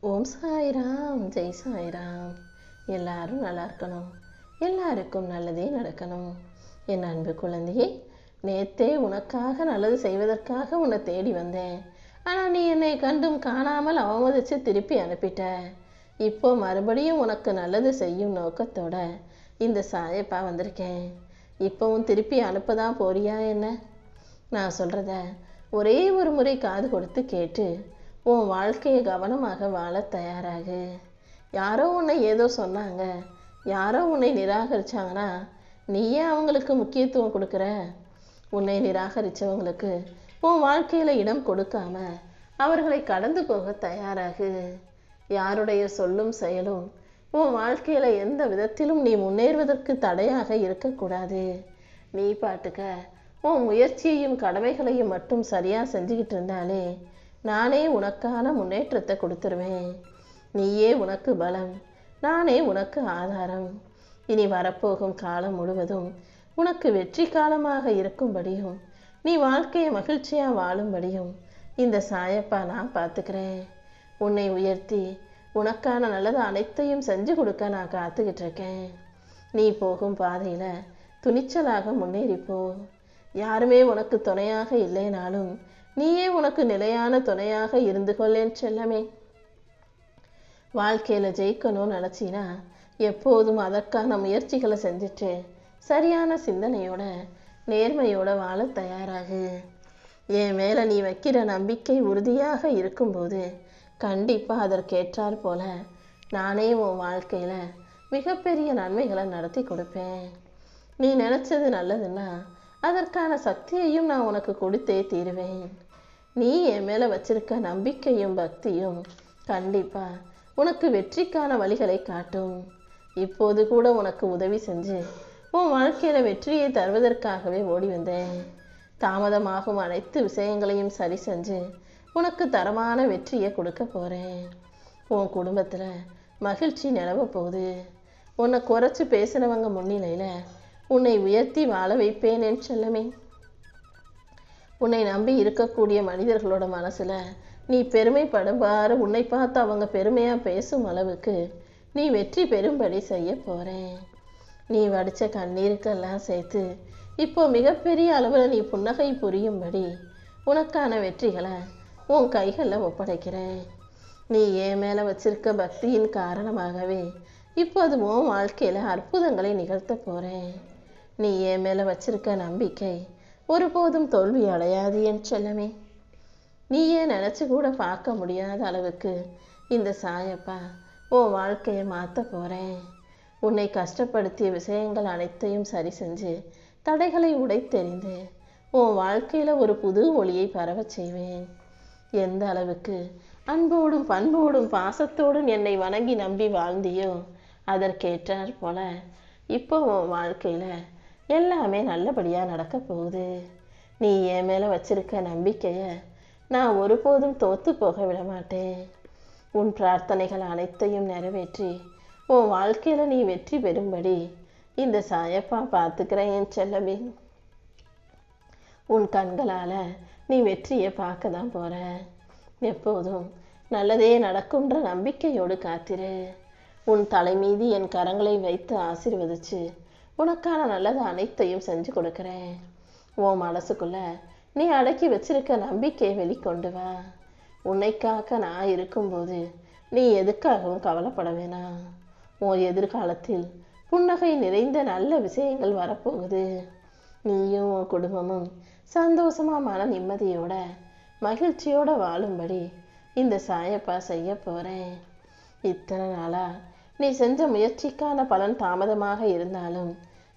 ஓம் சாய்ராம், ஜெய் சாய்ராம். எல்லாரும் நல்லா இருக்கணும், எல்லாருக்கும் நல்லதே நடக்கணும். என் அன்பு குழந்தையே, நேத்தே உனக்காக நல்லது செய்வதற்காக உன்னை தேடி வந்தேன். ஆனால் நீ என்னை கண்டும் காணாமல் அவமதித்து திருப்பி அனுப்பிட்ட. இப்போ மறுபடியும் உனக்கு நல்லது செய்யும் நோக்கத்தோட இந்த சாயப்பா வந்திருக்கேன். இப்போவும் திருப்பி அனுப்பதான் போறியா என்ன? நான் சொல்கிறத ஒரே ஒரு முறை காது கொடுத்து கேட்டு உன் வாழ்க்கையை கவனமாக வாழ தயாராகு. யாரோ உன்னை ஏதோ சொன்னாங்க, யாரோ உன்னை நிராகரிச்சாங்கன்னா நீயே அவங்களுக்கு முக்கியத்துவம் கொடுக்குற. உன்னை நிராகரித்தவங்களுக்கு உன் வாழ்க்கையில் இடம் கொடுக்காம அவர்களை கடந்து போக தயாராகு. யாருடைய சொல்லும் செயலும் உன் வாழ்க்கையில் எந்த விதத்திலும் நீ முன்னேறுவதற்கு தடையாக இருக்கக்கூடாது. நீ பாட்டுக்க உன் முயற்சியையும் கடமைகளையும் மட்டும் சரியாக செஞ்சுக்கிட்டு இருந்தாலே நானே உனக்கான முன்னேற்றத்தை கொடுத்துருவேன். நீயே உனக்கு பலம், நானே உனக்கு ஆதாரம். இனி வரப்போகும் காலம் முழுவதும் உனக்கு வெற்றி காலமாக இருக்கும்படியும் நீ வாழ்க்கையை மகிழ்ச்சியாக வாழும்படியும் இந்த சாயப்பா நான் பார்த்துக்கிறேன். உன்னை உயர்த்தி உனக்கான நல்லது அனைத்தையும் செஞ்சு கொடுக்க நான் காத்துக்கிட்டு இருக்கேன். நீ போகும் பாதையில் துணிச்சலாக முன்னேறிப்போ. யாருமே உனக்கு துணையாக இல்லைனாலும் நீயே உனக்கு நிலையான துணையாக இருந்து கொள்ளேன் செல்லமே. வாழ்க்கையில் ஜெயிக்கணும்னு நினச்சினா எப்போதும் அதற்கான முயற்சிகளை செஞ்சுட்டு சரியான சிந்தனையோட நேர்மையோட வாழ தயாராகு. என் மேலே நீ வைக்கிற நம்பிக்கை உறுதியாக இருக்கும்போது கண்டிப்பாக அதற்கேற்றார் போல நானே உன் வாழ்க்கையில் மிகப்பெரிய நன்மைகளை நடத்தி கொடுப்பேன். நீ நினச்சது நல்லதுன்னா அதற்கான சக்தியையும் நான் உனக்கு கொடுத்தே தீருவேன். நீ என் மேலே வச்சிருக்க நம்பிக்கையும் பக்தியும் கண்டிப்பா உனக்கு வெற்றிக்கான வழிகளை காட்டும். இப்போது கூட உனக்கு உதவி செஞ்சு உன் வாழ்க்கையில் வெற்றியை தருவதற்காகவே ஓடி வந்தேன். தாமதமாகும் அனைத்து விஷயங்களையும் சரி செஞ்சு உனக்கு தரமான வெற்றியை கொடுக்க போகிறேன். உன் குடும்பத்தில் மகிழ்ச்சி நிலவ போகுது. உன்னை குறைச்சி பேசுகிறவங்க முன்னிலையில் உன்னை உயர்த்தி வாழ வைப்பேன் என் செல்லமே. உன்னை நம்பி இருக்கக்கூடிய மனிதர்களோட மனசில் நீ பெருமைப்படும்பாரு உன்னை பார்த்து அவங்க பெருமையாக பேசும் அளவுக்கு நீ வெற்றி பெறும்படி செய்ய போகிறேன். நீ வடித்த கண்ணீருக்கெல்லாம் சேர்த்து இப்போ மிகப்பெரிய அளவில் நீ புன்னகை புரியும்படி உனக்கான வெற்றிகளை உன் கைகளில் ஒப்படைக்கிறேன். நீ என் மேலே வச்சிருக்க பக்தியின் காரணமாகவே இப்போது உன் வாழ்க்கையில் அற்புதங்களை நிகழ்த்த போகிறேன். நீ என் மேலே வச்சிருக்க நம்பிக்கை ஒருபோதும் தோல்வி அடையாது என் செல்லமே. நீயே நினச்சி கூட பார்க்க முடியாத அளவுக்கு இந்த சாயப்பா உன் வாழ்க்கையை மாற்ற போகிறேன். உன்னை கஷ்டப்படுத்திய விஷயங்கள் அனைத்தையும் சரி செஞ்சு தடைகளை உடைத்தெறிந்து உன் வாழ்க்கையில் ஒரு புது ஒளியை பரவ செய்வேன். எந்த அளவுக்கு அன்போடும் பண்போடும் பாசத்தோடும் என்னை வணங்கி நம்பி வாழ்ந்தியோ அதற்கேற்றார் போல இப்போ உன் வாழ்க்கையில் எல்லாமே நல்லபடியாக நடக்க போகுது. நீ என் மேலே வச்சிருக்க நம்பிக்கையை நான் ஒருபோதும் தோற்று போக விட மாட்டேன். உன் பிரார்த்தனைகள் அனைத்தையும் நிறைவேற்றி உன் வாழ்க்கையில் நீ வெற்றி பெறும்படி இந்த சாயப்பா பார்த்துக்கிறேன் என் செல்லமே. உன் கண்களால் நீ வெற்றியை பார்க்க தான் போகிற. எப்போதும் நல்லதே நடக்கும்ன்ற நம்பிக்கையோடு காத்திரு. உன் தலை மீது என் கரங்களை வைத்து ஆசீர்வதிச்சு உனக்கான நல்லது அனைத்தையும் செஞ்சு கொடுக்குறேன். உன் மனசுக்குள்ள நீ அடக்கி வச்சிருக்க நம்பிக்கையை வெளிக்கொண்டு வா. உன்னைக்காக நான் இருக்கும்போது நீ எதுக்காகவும் கவலைப்பட வேணாம். உன் எதிர்காலத்தில் புன்னகை நிறைந்த நல்ல விஷயங்கள் வரப்போகுது. நீயும் உன் குடும்பமும் சந்தோஷமா மன நிம்மதியோட மகிழ்ச்சியோட வாழும்படி இந்த சாயப்பா செய்ய போகிறேன். இத்தனை நாளா நீ செஞ்ச முயற்சிக்கான பலன் தாமதமாக இருந்தாலும்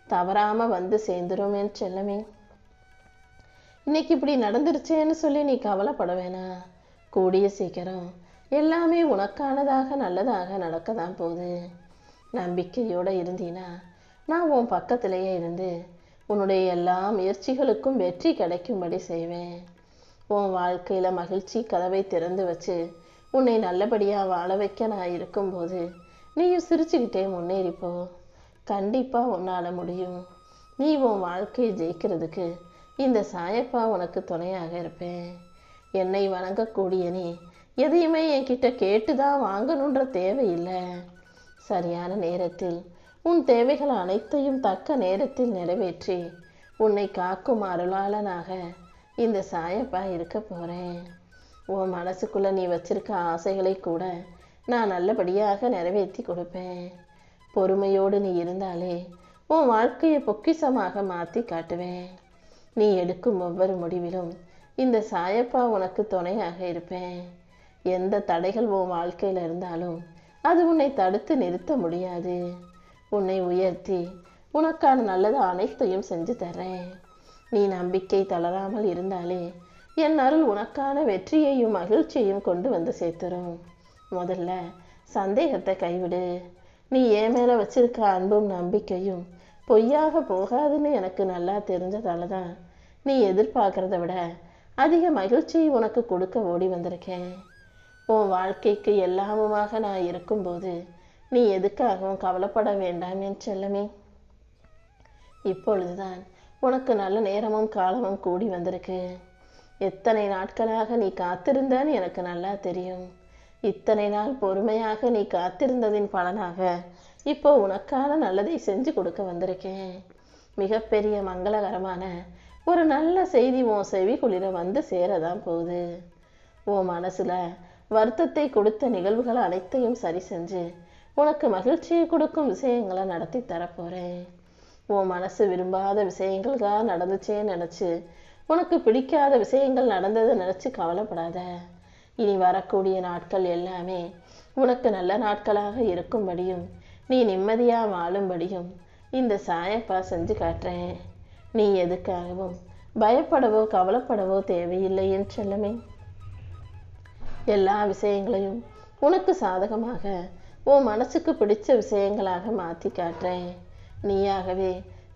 தவறாமல் வந்து சேர்ந்துரும் என் செல்லமே. இன்னைக்கு இப்படி நடந்துருச்சேன்னு சொல்லி நீ கவலைப்பட வேணாம். கூடிய சீக்கிரம் எல்லாமே உனக்கானதாக நல்லதாக நடக்க தான் போகுது. நம்பிக்கையோடு இருந்தீனா நான் உன் பக்கத்திலேயே இருந்து உன்னுடைய எல்லா முயற்சிகளுக்கும் வெற்றி கிடைக்கும்படி செய்வேன். உன் வாழ்க்கையில் மகிழ்ச்சி கதவை திறந்து வச்சு உன்னை நல்லபடியாக வாழ வைக்க நான் இருக்கும்போது நீயும் சிரிச்சுக்கிட்டே முன்னேறிப்போ. கண்டிப்பாக உன்னால் முடியும். நீ உன் வாழ்க்கையை ஜெயிக்கிறதுக்கு இந்த சாயப்பா உனக்கு துணையாக இருப்பேன். என்னை வணங்கக்கூடிய நீ எதையுமே என்கிட்ட கேட்டுதான் வாங்கணுன்ற தேவையில்லை. சரியான நேரத்தில் உன் தேவைகள் அனைத்தையும் தக்க நேரத்தில் நிறைவேற்றி உன்னை காக்கும் அருளாளனாக இந்த சாயப்பா இருக்க போறேன். உன் மனசுக்குள்ள நீ வச்சிருக்க ஆசைகளை கூட நான் நல்லபடியாக நிறைவேற்றி கொடுப்பேன். பொறுமையோடு நீ இருந்தாலே உன் வாழ்க்கையை பொக்கிஷமாக மாற்றி காட்டுவேன். நீ எடுக்கும் ஒவ்வொரு முடிவிலும் இந்த சாயப்பா உனக்கு துணையாக இருப்பேன். எந்த தடைகள் உன் வாழ்க்கையில் இருந்தாலும் அது உன்னை தடுத்து நிறுத்த முடியாது. உன்னை உயர்த்தி உனக்கான நல்லது அனைத்தையும் செஞ்சு தர்றேன். நீ நம்பிக்கை தளராமல் இருந்தாலே என் அருள் உனக்கான வெற்றியையும் மகிழ்ச்சியையும் கொண்டு வந்து சேர்த்துரும். முதல்ல சந்தேகத்தை கைவிடு. நீ என் மேல வச்சிருக்க அன்பும் நம்பிக்கையும் பொய்யாக போகாதுன்னு எனக்கு நல்லா தெரிஞ்சதால தான் நீ எதிர்பார்க்கறத விட அதிக மகிழ்ச்சியை உனக்கு கொடுக்க ஓடி வந்திருக்கேன். உன் வாழ்க்கைக்கு எல்லாமுமாக நான் இருக்கும்போது நீ எதுக்காகவும் கவலைப்பட வேண்டாம் என் செல்லமே. இப்பொழுதுதான் உனக்கு நல்ல நேரமும் காலமும் கூடி வந்திருக்கு. எத்தனை நாட்களாக நீ காத்திருந்தான்னு எனக்கு நல்லா தெரியும். இத்தனை நாள் பொறுமையாக நீ காத்திருந்ததின் பலனாக இப்போ உனக்கான நல்லதை செஞ்சு கொடுக்க வந்திருக்கேன். மிகப்பெரிய மங்களகரமான ஒரு நல்ல செய்தி உன் செவி குளிர வந்து சேரதான் போகுது. உன் மனசுல வருத்தத்தை கொடுத்த நிகழ்வுகள் அனைத்தையும் சரி செஞ்சு உனக்கு மகிழ்ச்சியை கொடுக்கும் விஷயங்களை நடத்தி தரப்போறேன். உன் மனசு விரும்பாத விஷயங்களுக்காக நடந்துச்சேன்னு நினைச்சு உனக்கு பிடிக்காத விஷயங்கள் நடந்ததை நினைச்சு கவலைப்படாத. இனி வரக்கூடிய நாட்கள் எல்லாமே உனக்கு நல்ல நாட்களாக இருக்கும்படியும் நீ நிம்மதியா வாழும்படியும் இந்த சாயப்பா செஞ்சு காட்டுறேன். நீ எதுக்காகவும் பயப்படவோ கவலைப்படவோ தேவையில்லை என் செல்லமே. எல்லா விஷயங்களையும் உனக்கு சாதகமாக உன் மனசுக்கு பிடிச்ச விஷயங்களாக மாற்றி காட்டுறேன். நீயாகவே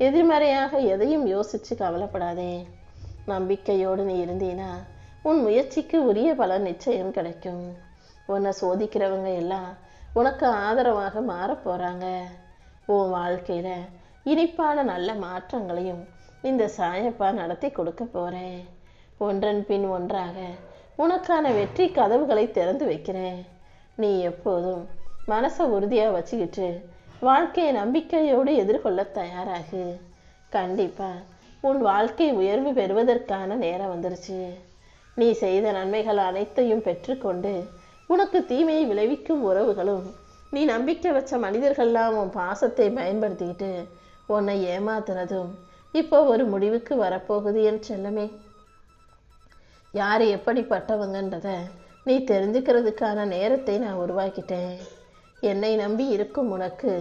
எதிர்மறையாக எதையும் யோசிச்சு கவலைப்படாதே. நம்பிக்கையோடு நீ இருந்தீனா உன் முயற்சிக்கு உரிய பலன் நிச்சயம் கிடைக்கும். உன்னை சோதிக்கிறவங்க எல்லாம் உனக்கு ஆதரவாக மாறப் போறாங்க. உன் வாழ்க்கையில இனிப்பான நல்ல மாற்றங்களையும் இந்த சாயப்பா நடத்தி கொடுக்க போறேன். ஒன்றன் பின் ஒன்றாக உனக்கான வெற்றி கதவுகளை திறந்து வைக்கிறேன். நீ எப்போதும் மனசை உறுதியா வச்சுக்கிட்டு வாழ்க்கையை நம்பிக்கையோடு எதிர்கொள்ள தயாராகு. கண்டிப்பா உன் வாழ்க்கை உயர்வு பெறுவதற்கான நேரம் வந்துருச்சு. நீ செய்த நன்மைகள் அனைத்தையும் பெற்றுக்கொண்டு உனக்கு தீமையை விளைவிக்கும் உறவுகளும் நீ நம்பிக்கை வச்ச மனிதர்கள்லாம் உன் பாசத்தை பயன்படுத்திக்கிட்டு உன்னை ஏமாத்துனதும் இப்போ ஒரு முடிவுக்கு வரப்போகுது என் செல்லமே. யார் எப்படிப்பட்டவங்கன்றத நீ தெரிஞ்சுக்கிறதுக்கான நேரத்தை நான் உருவாக்கிட்டேன். என்னை நம்பி இருக்கும் உனக்கு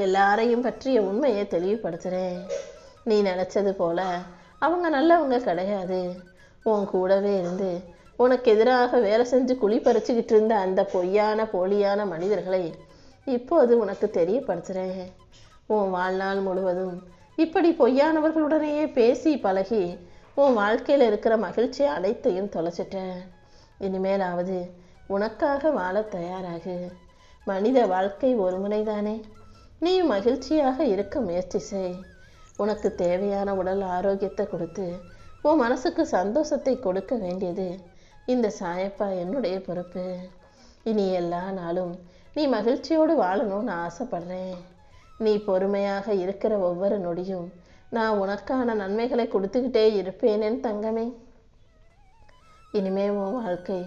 எல்லாரையும் பற்றிய உண்மையை தெளிவுபடுத்துகிறேன். நீ நினச்சது போல அவங்க நல்லவங்க கிடையாது. உன் கூடவே இருந்து உனக்கு எதிராக வேலை செஞ்சு குழி பறிச்சுக்கிட்டு இருந்த அந்த பொய்யான போலியான மனிதர்களை இப்போது உனக்கு தெரியப்படுத்துகிறேன். உன் வாழ்நாள் முழுவதும் இப்படி பொய்யானவர்களுடனேயே பேசி பழகி உன் வாழ்க்கையில் இருக்கிற மகிழ்ச்சி அனைத்தையும் தொலைச்சிட்டேன். இனிமேலாவது உனக்காக வாழ தயாராகு. மனித வாழ்க்கை ஒரு முனைதானே. நீயும் மகிழ்ச்சியாக இருக்க முயற்சி செய். உனக்கு தேவையான உடல் ஆரோக்கியத்தை கொடுத்து உன் மனசுக்கு சந்தோஷத்தை கொடுக்க வேண்டியது இந்த சாயப்பா என்னுடைய பொறுப்பு. இனி எல்லா நாளும் நீ மகிழ்ச்சியோடு வாழணும்னு ஆசைப்படுறேன். நீ பொறுமையாக இருக்கிற ஒவ்வொரு நொடியும் நான் உனக்கான நன்மைகளை கொடுத்துக்கிட்டே இருப்பேனேன் தங்கமே. இனிமே உன் வாழ்க்கை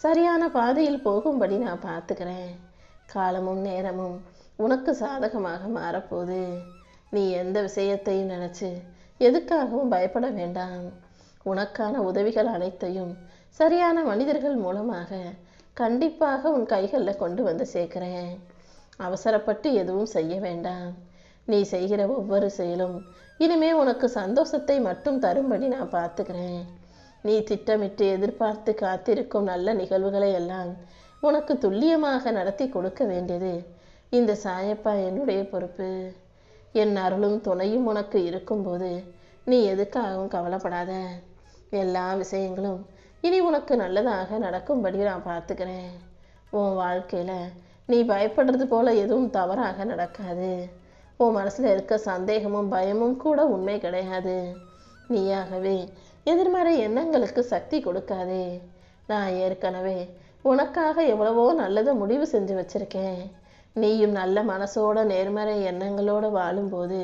சரியான பாதையில் போகும்படி நான் பார்த்துக்கிறேன். காலமும் நேரமும் உனக்கு சாதகமாக மாறப்போகுது. நீ எந்த விஷயத்தையும் நினச்சி எதுக்காகவும் பயப்பட வேண்டாம். உனக்கான உதவிகள் அனைத்தையும் சரியான மனிதர்கள் மூலமாக கண்டிப்பாக உன் கைகளில் கொண்டு வந்து சேர்க்கிறேன். அவசரப்பட்டு எதுவும் செய்ய வேண்டாம். நீ செய்கிற ஒவ்வொரு செயலும் இனிமே உனக்கு சந்தோஷத்தை மட்டும் தரும்படி நான் பார்த்துக்கிறேன். நீ திட்டமிட்டு எதிர்பார்த்து காத்திருக்கும் நல்ல நிகழ்வுகளை எல்லாம் உனக்கு துல்லியமாக நடத்தி கொடுக்க வேண்டியது இந்த சாயப்பா என்னுடைய பொறுப்பு. என் அருளும் துணையும் உனக்கு இருக்கும்போது நீ எதுக்காகவும் கவலைப்படாத. எல்லா விஷயங்களும் இனி உனக்கு நல்லதாக நடக்கும்படி நான் பார்த்துக்கிறேன். உன் வாழ்க்கையில் நீ பயப்படுறது போல எதுவும் தவறாக நடக்காது. உன் மனசில் இருக்க சந்தேகமும் பயமும் கூட உண்மை கிடையாது. நீயாகவே எதிர்மறை எண்ணங்களுக்கு சக்தி கொடுக்காதே. நான் ஏற்கனவே உனக்காக எவ்வளவோ நல்லதை முடிவு செஞ்சு வச்சிருக்கேன். நீயும் நல்ல மனசோட நேர்மறை எண்ணங்களோட வாழும்போது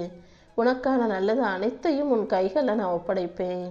உனக்கான நல்லது அனைத்தையும் உன் கைகளில் நான் ஒப்படைப்பேன்.